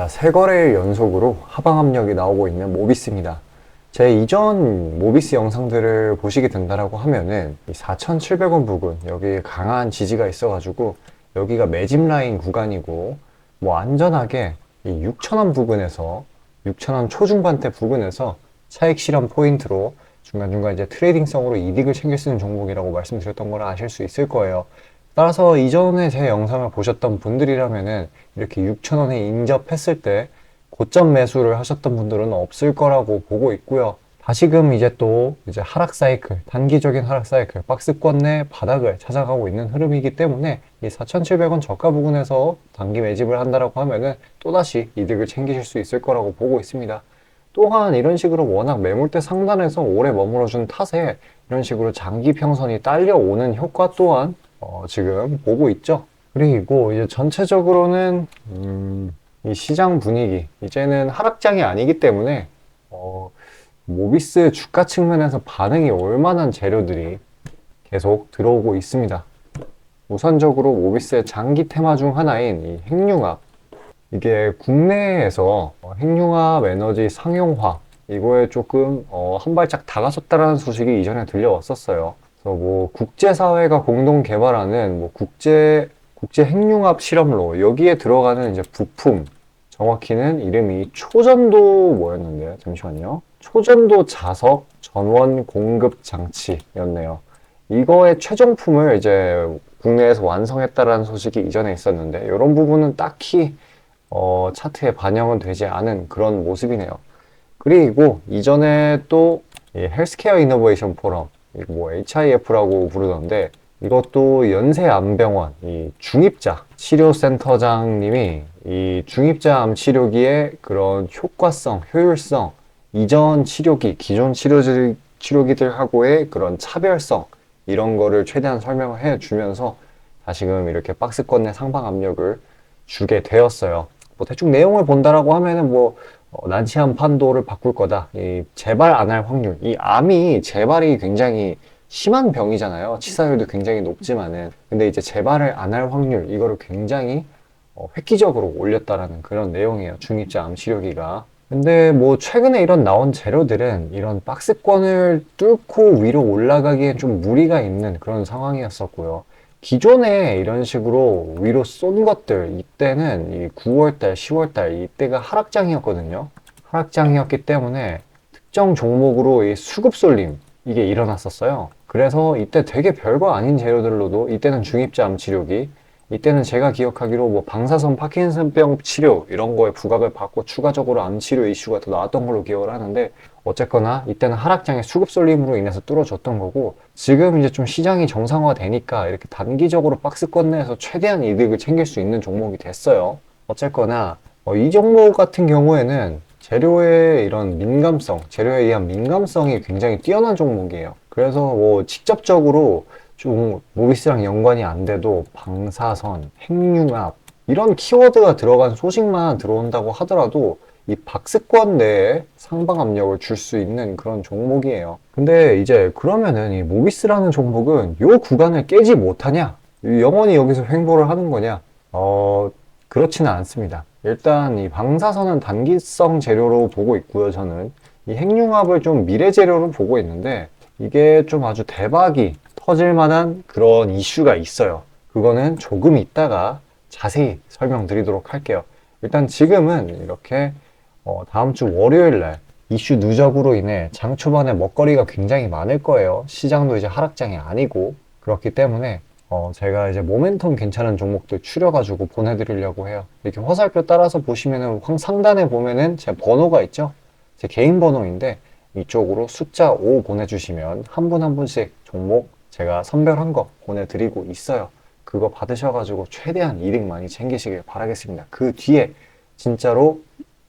세 거래일 연속으로 하방 압력이 나오고 있는 모비스입니다. 제 이전 모비스 영상들을 보시게 된다라고 하면은 이 4,700원 부근 여기 강한 지지가 있어가지고 여기가 매집 라인 구간이고 뭐 안전하게 이 6,000원 부근에서 6,000원 초중반대 부근에서 차익 실현 포인트로 중간중간 이제 트레이딩성으로 이득을 챙길 수 있는 종목이라고 말씀드렸던 걸 아실 수 있을 거예요. 따라서 이전에 제 영상을 보셨던 분들이라면은 이렇게 6,000원에 인접했을 때 고점 매수를 하셨던 분들은 없을 거라고 보고 있고요. 다시금 이제 또 이제 하락 사이클, 단기적인 하락 사이클, 박스권 내 바닥을 찾아가고 있는 흐름이기 때문에 이 4,700원 저가 부근에서 단기 매집을 한다라고 하면은 또다시 이득을 챙기실 수 있을 거라고 보고 있습니다. 또한 이런 식으로 워낙 매물대 상단에서 오래 머물러준 탓에 이런 식으로 장기 평선이 딸려오는 효과 또한 지금 보고 있죠. 그리고 이제 전체적으로는 이 시장 분위기 이제는 하락장이 아니기 때문에 모비스 주가 측면에서 반응이 올 만한 재료들이 계속 들어오고 있습니다. 우선적으로 모비스의 장기 테마 중 하나인 이 핵융합, 이게 국내에서 핵융합 에너지 상용화 이거에 조금 한 발짝 다가섰다라는 소식이 이전에 들려왔었어요. 그래서 뭐 국제사회가 공동 개발하는 뭐 국제 핵융합 실험로 여기에 들어가는 이제 부품, 정확히는 이름이 초전도 뭐였는데요? 잠시만요. 초전도 자석 전원 공급 장치였네요. 이거의 최종품을 이제 국내에서 완성했다라는 소식이 이전에 있었는데 이런 부분은 딱히 차트에 반영은 되지 않은 그런 모습이네요. 그리고 이전에 또 헬스케어 이노베이션 포럼, 뭐 HIF라고 부르던데 이것도 연세암병원 이 중입자 치료센터장님이 이 중입자 암 치료기의 그런 효과성, 효율성, 이전 치료기, 기존 치료기들하고의 그런 차별성 이런 거를 최대한 설명을 해주면서 다시금 이렇게 박스권 내 상방 압력을 주게 되었어요. 뭐 대충 내용을 본다라고 하면은 뭐 난치암 판도를 바꿀 거다. 이 재발 안 할 확률. 이 암이 재발이 굉장히 심한 병이잖아요. 치사율도 굉장히 높지만은. 근데 이제 재발을 안 할 확률 이거를 굉장히 획기적으로 올렸다라는 그런 내용이에요. 중입자 암 치료기가. 근데 뭐 최근에 이런 나온 재료들은 이런 박스권을 뚫고 위로 올라가기엔 좀 무리가 있는 그런 상황이었었고요. 기존에 이런 식으로 위로 쏜 것들 이때는 이 9월달, 10월달 이때가 하락장이었거든요. 하락장이었기 때문에 특정 종목으로 이 수급 쏠림 이게 일어났었어요. 그래서 이때 되게 별거 아닌 재료들로도 이때는 중입자 암 치료기, 이때는 제가 기억하기로 뭐 방사선 파킨슨병 치료 이런 거에 부각을 받고 추가적으로 암 치료 이슈가 더 나왔던 걸로 기억을 하는데 어쨌거나 이때는 하락장의 수급 쏠림으로 인해서 뚫어졌던 거고 지금 이제 좀 시장이 정상화 되니까 이렇게 단기적으로 박스권 내에서 최대한 이득을 챙길 수 있는 종목이 됐어요. 어쨌거나 이 종목 같은 경우에는 재료의 이런 민감성, 재료에 의한 민감성이 굉장히 뛰어난 종목이에요. 그래서 뭐 직접적으로 좀 모비스랑 연관이 안 돼도 방사선, 핵융합 이런 키워드가 들어간 소식만 들어온다고 하더라도 이 박스권 내에 상방 압력을 줄 수 있는 그런 종목이에요. 근데 이제 그러면은 이 모비스라는 종목은 요 구간을 깨지 못하냐? 영원히 여기서 횡보를 하는 거냐? 그렇지는 않습니다. 일단 이 방사선은 단기성 재료로 보고 있고요. 저는 이 핵융합을 좀 미래 재료로 보고 있는데 이게 좀 아주 대박이 터질 만한 그런 이슈가 있어요. 그거는 조금 있다가 자세히 설명드리도록 할게요. 일단 지금은 이렇게 다음 주 월요일 날 이슈 누적으로 인해 장 초반에 먹거리가 굉장히 많을 거예요. 시장도 이제 하락장이 아니고 그렇기 때문에 제가 이제 모멘텀 괜찮은 종목들 추려가지고 보내드리려고 해요. 이렇게 화살표 따라서 보시면은 상단에 보면은 제 번호가 있죠. 제 개인 번호인데 이쪽으로 숫자 5 보내주시면 한 분 한 분씩 종목 제가 선별한 거 보내드리고 있어요. 그거 받으셔가지고 최대한 이득 많이 챙기시길 바라겠습니다. 그 뒤에 진짜로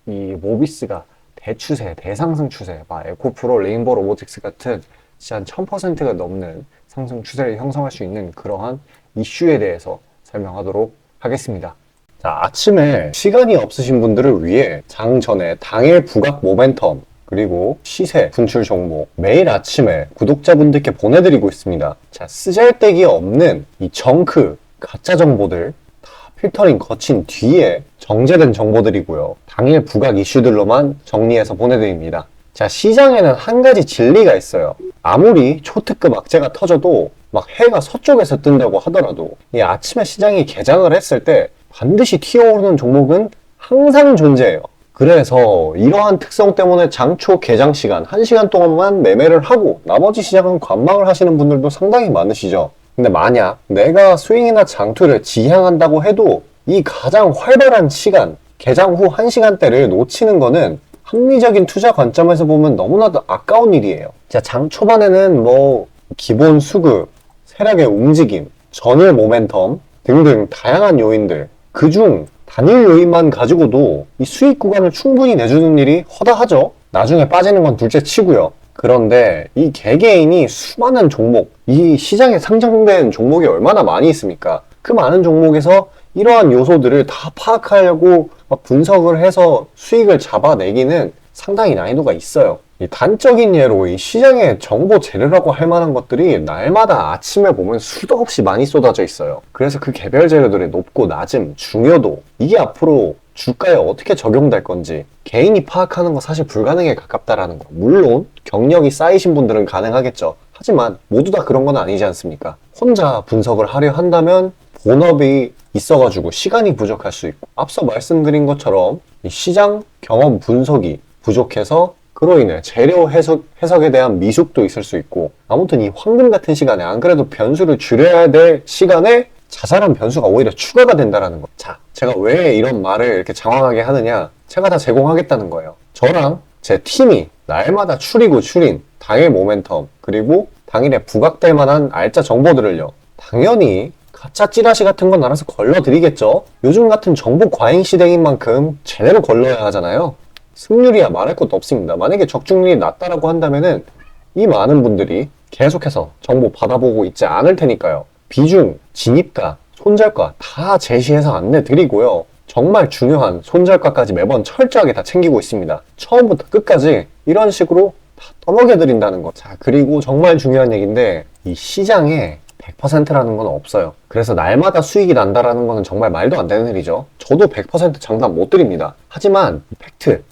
이 모비스가 대추세, 대상승 추세, 막 에코프로, 레인보우 로보틱스 같은 진짜 한 1000%가 넘는 상승 추세를 형성할 수 있는 그러한 이슈에 대해서 설명하도록 하겠습니다. 자, 아침에 시간이 없으신 분들을 위해 장 전에 당일 부각 모멘텀 그리고 시세 분출 종목 매일 아침에 구독자분들께 보내드리고 있습니다. 자, 쓰잘데기 없는 이 정크 가짜 정보들 다 필터링 거친 뒤에 정제된 정보들이고요. 당일 부각 이슈들로만 정리해서 보내드립니다. 자, 시장에는 한 가지 진리가 있어요. 아무리 초특급 악재가 터져도 막 해가 서쪽에서 뜬다고 하더라도 이 아침에 시장이 개장을 했을 때 반드시 튀어오르는 종목은 항상 존재해요. 그래서 이러한 특성 때문에 장초 개장 시간 1시간 동안만 매매를 하고 나머지 시장은 관망을 하시는 분들도 상당히 많으시죠. 근데 만약 내가 스윙이나 장투를 지향한다고 해도 이 가장 활발한 시간, 개장 후 1시간대를 놓치는 거는 합리적인 투자 관점에서 보면 너무나도 아까운 일이에요. 자, 장 초반에는 뭐 기본 수급, 세력의 움직임, 전일 모멘텀 등등 다양한 요인들, 그중 단일 요인만 가지고도 이 수익 구간을 충분히 내주는 일이 허다하죠. 나중에 빠지는 건 둘째 치고요. 그런데 이 개개인이 수많은 종목, 이 시장에 상장된 종목이 얼마나 많이 있습니까? 그 많은 종목에서 이러한 요소들을 다 파악하려고 분석을 해서 수익을 잡아내기는 상당히 난이도가 있어요. 이 단적인 예로 이 시장의 정보 재료라고 할 만한 것들이 날마다 아침에 보면 수도 없이 많이 쏟아져 있어요. 그래서 그 개별 재료들의 높고 낮음, 중요도, 이게 앞으로 주가에 어떻게 적용될 건지 개인이 파악하는 거 사실 불가능에 가깝다라는 거. 물론 경력이 쌓이신 분들은 가능하겠죠. 하지만 모두 다 그런 건 아니지 않습니까? 혼자 분석을 하려 한다면 본업이 있어가지고 시간이 부족할 수 있고, 앞서 말씀드린 것처럼 이 시장 경험 분석이 부족해서 그로 인해 재료 해석에 대한 미숙도 있을 수 있고, 아무튼 이 황금 같은 시간에 안 그래도 변수를 줄여야 될 시간에 자잘한 변수가 오히려 추가가 된다는 거. 자, 제가 왜 이런 말을 이렇게 장황하게 하느냐? 제가 다 제공하겠다는 거예요. 저랑 제 팀이 날마다 추리고 추린 당일 모멘텀, 그리고 당일에 부각될 만한 알짜 정보들을요, 당연히 가짜 찌라시 같은 건 알아서 걸러드리겠죠. 요즘 같은 정보 과잉 시대인 만큼 제대로 걸러야 하잖아요. 승률이야 말할 것도 없습니다. 만약에 적중률이 낮다라고 한다면은 이 많은 분들이 계속해서 정보 받아보고 있지 않을 테니까요. 비중, 진입가, 손절가 다 제시해서 안내드리고요. 정말 중요한 손절가까지 매번 철저하게 다 챙기고 있습니다. 처음부터 끝까지 이런 식으로 다 떠먹여드린다는 거. 자, 그리고 정말 중요한 얘기인데, 이 시장에 100%라는 건 없어요. 그래서 날마다 수익이 난다라는 거는 정말 말도 안 되는 일이죠. 저도 100% 장담 못 드립니다. 하지만 팩트를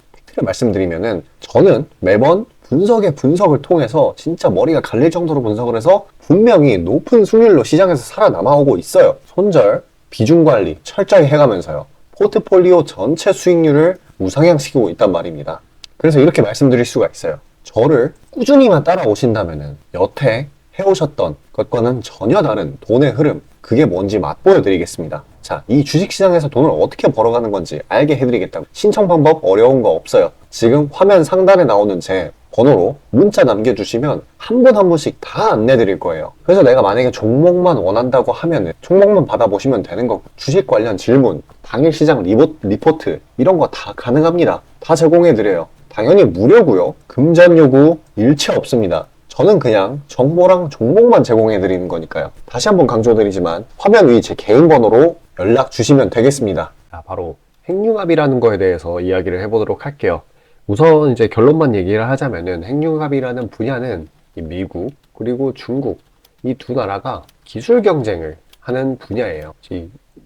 말씀드리면은, 저는 매번 분석의 분석을 통해서 진짜 머리가 갈릴 정도로 분석을 해서 분명히 높은 수익률로 시장에서 살아남아오고 있어요. 손절, 비중 관리 철저히 해가면서요. 포트폴리오 전체 수익률을 우상향시키고 있단 말입니다. 그래서 이렇게 말씀드릴 수가 있어요. 저를 꾸준히만 따라오신다면은 여태 해오셨던 것과는 전혀 다른 돈의 흐름, 그게 뭔지 맛보여 드리겠습니다. 자, 이 주식시장에서 돈을 어떻게 벌어가는 건지 알게 해드리겠다고. 신청 방법 어려운 거 없어요. 지금 화면 상단에 나오는 제 번호로 문자 남겨주시면 한 분 한 분씩 다 안내드릴 거예요. 그래서 내가 만약에 종목만 원한다고 하면 종목만 받아보시면 되는 거고, 주식 관련 질문, 당일 시장 리포트 이런 거 다 가능합니다. 다 제공해드려요. 당연히 무료고요. 금전 요구 일체 없습니다. 저는 그냥 정보랑 종목만 제공해드리는 거니까요. 다시 한번 강조드리지만 화면 위 제 개인 번호로 연락 주시면 되겠습니다. 자, 바로 핵융합이라는 거에 대해서 이야기를 해보도록 할게요. 우선 이제 결론만 얘기를 하자면은, 핵융합이라는 분야는 이 미국 그리고 중국, 이 두 나라가 기술 경쟁을 하는 분야예요.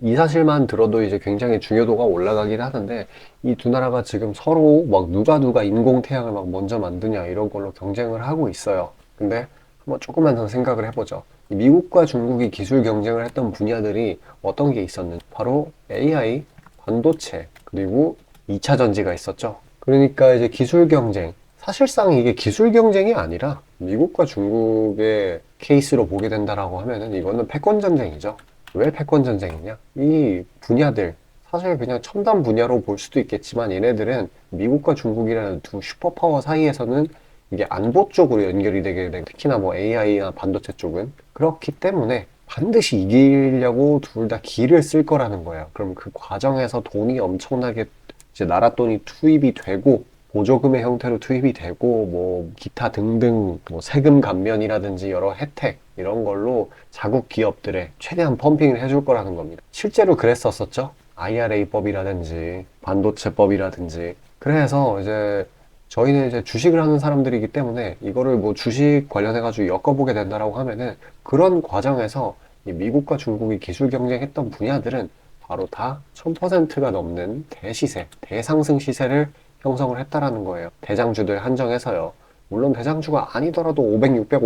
이 사실만 들어도 이제 굉장히 중요도가 올라가긴 하는데, 이 두 나라가 지금 서로 막 누가 인공태양을 막 먼저 만드냐 이런 걸로 경쟁을 하고 있어요. 근데 한번 조금만 더 생각을 해보죠. 미국과 중국이 기술 경쟁을 했던 분야들이 어떤 게 있었는지, 바로 AI, 반도체, 그리고 2차 전지가 있었죠. 그러니까 이제 기술 경쟁, 사실상 이게 기술 경쟁이 아니라 미국과 중국의 케이스로 보게 된다라고 하면은 이거는 패권 전쟁이죠. 왜 패권 전쟁이냐? 이 분야들 사실 그냥 첨단 분야로 볼 수도 있겠지만, 얘네들은 미국과 중국이라는 두 슈퍼파워 사이에서는 이게 안보 쪽으로 연결이 되게 돼. 특히나 뭐 AI나 반도체 쪽은 그렇기 때문에 반드시 이기려고 둘 다 기를 쓸 거라는 거예요. 그럼 그 과정에서 돈이 엄청나게 이제 나라 돈이 투입이 되고, 보조금의 형태로 투입이 되고, 뭐 기타 등등 뭐 세금 감면이라든지 여러 혜택 이런 걸로 자국 기업들에 최대한 펌핑을 해줄 거라는 겁니다. 실제로 그랬었었죠. IRA법이라든지 반도체법이라든지. 그래서 이제 저희는 이제 주식을 하는 사람들이기 때문에 이거를 뭐 주식 관련해가지고 엮어보게 된다라고 하면은, 그런 과정에서 이 미국과 중국이 기술 경쟁했던 분야들은 바로 다 1000%가 넘는 대시세, 대상승 시세를 형성을 했다라는 거예요. 대장주들 한정해서요. 물론 대장주가 아니더라도 500, 600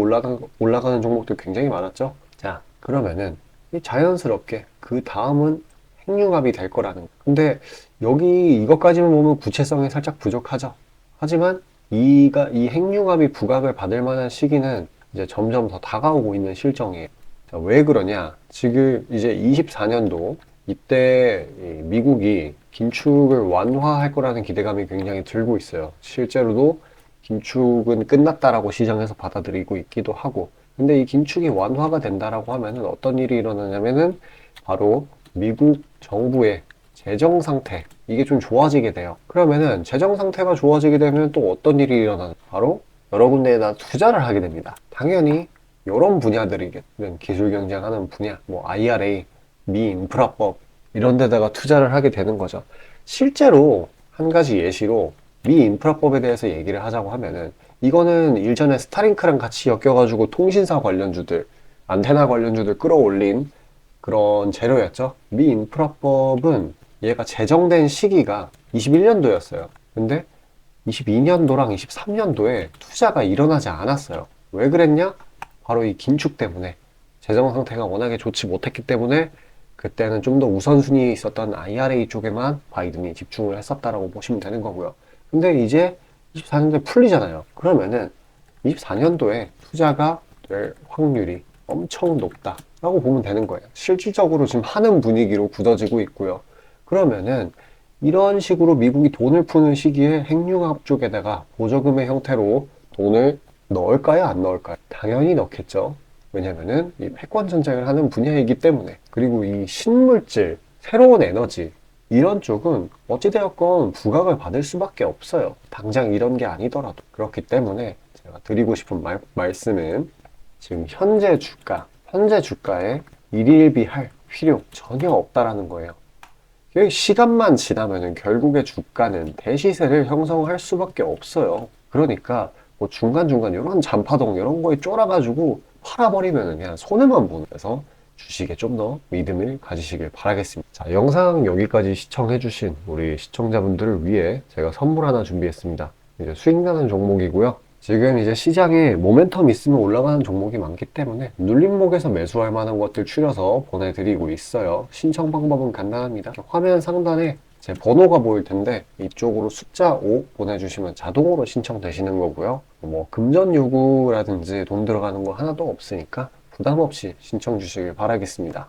올라가는 종목들 굉장히 많았죠. 자, 그러면은 자연스럽게 그 다음은 핵융합이 될 거라는 거. 근데 여기 이것까지만 보면 구체성이 살짝 부족하죠. 하지만 이 핵융합이 부각을 받을 만한 시기는 이제 점점 더 다가오고 있는 실정이에요. 자, 왜 그러냐? 지금 이제 24년도 이때 미국이 긴축을 완화할 거라는 기대감이 굉장히 들고 있어요. 실제로도 긴축은 끝났다라고 시장에서 받아들이고 있기도 하고. 근데 이 긴축이 완화가 된다라고 하면은 어떤 일이 일어나냐면은 바로 미국 정부의 재정 상태, 이게 좀 좋아지게 돼요. 그러면은 재정 상태가 좋아지게 되면 또 어떤 일이 일어나는, 바로 여러 군데에다 투자를 하게 됩니다. 당연히 이런 분야들이겠는 기술 경쟁하는 분야, 뭐 IRA, 미 인프라법 이런 데다가 투자를 하게 되는 거죠. 실제로 한 가지 예시로 미 인프라법에 대해서 얘기를 하자고 하면은, 이거는 일전에 스타링크랑 같이 엮여가지고 통신사 관련주들, 안테나 관련주들 끌어올린 그런 재료였죠. 미 인프라법은 얘가 제정된 시기가 21년도였어요. 근데 22년도랑 23년도에 투자가 일어나지 않았어요. 왜 그랬냐? 바로 이 긴축 때문에, 재정 상태가 워낙에 좋지 못했기 때문에 그때는 좀 더 우선순위에 있었던 IRA 쪽에만 바이든이 집중을 했었다라고 보시면 되는 거고요. 근데 이제 24년도에 풀리잖아요. 그러면은 24년도에 투자가 될 확률이 엄청 높다라고 보면 되는 거예요. 실질적으로 지금 하는 분위기로 굳어지고 있고요. 그러면은 이런 식으로 미국이 돈을 푸는 시기에 핵융합 쪽에다가 보조금의 형태로 돈을 넣을까요? 안 넣을까요? 당연히 넣겠죠. 왜냐면은 이 패권 전쟁을 하는 분야이기 때문에. 그리고 이 신물질, 새로운 에너지, 이런 쪽은 어찌되었건 부각을 받을 수밖에 없어요. 당장 이런 게 아니더라도. 그렇기 때문에 제가 드리고 싶은 말씀은, 지금 현재 주가에 일일비할 필요 전혀 없다라는 거예요. 시간만 지나면은 결국에 주가는 대시세를 형성할 수밖에 없어요. 그러니까 뭐 중간중간 이런 잔파동 이런 거에 쫄아가지고 팔아버리면 그냥 손해만 보는, 그래서 주식에 좀 더 믿음을 가지시길 바라겠습니다. 자, 영상 여기까지 시청해주신 우리 시청자분들을 위해 제가 선물 하나 준비했습니다. 이제 수익나는 종목이고요. 지금 이제 시장에 모멘텀 있으면 올라가는 종목이 많기 때문에 눌림목에서 매수할 만한 것들 추려서 보내드리고 있어요. 신청 방법은 간단합니다. 화면 상단에 제 번호가 보일 텐데 이쪽으로 숫자 5 보내주시면 자동으로 신청되시는 거고요. 뭐 금전 요구라든지 돈 들어가는 거 하나도 없으니까 부담 없이 신청 주시길 바라겠습니다.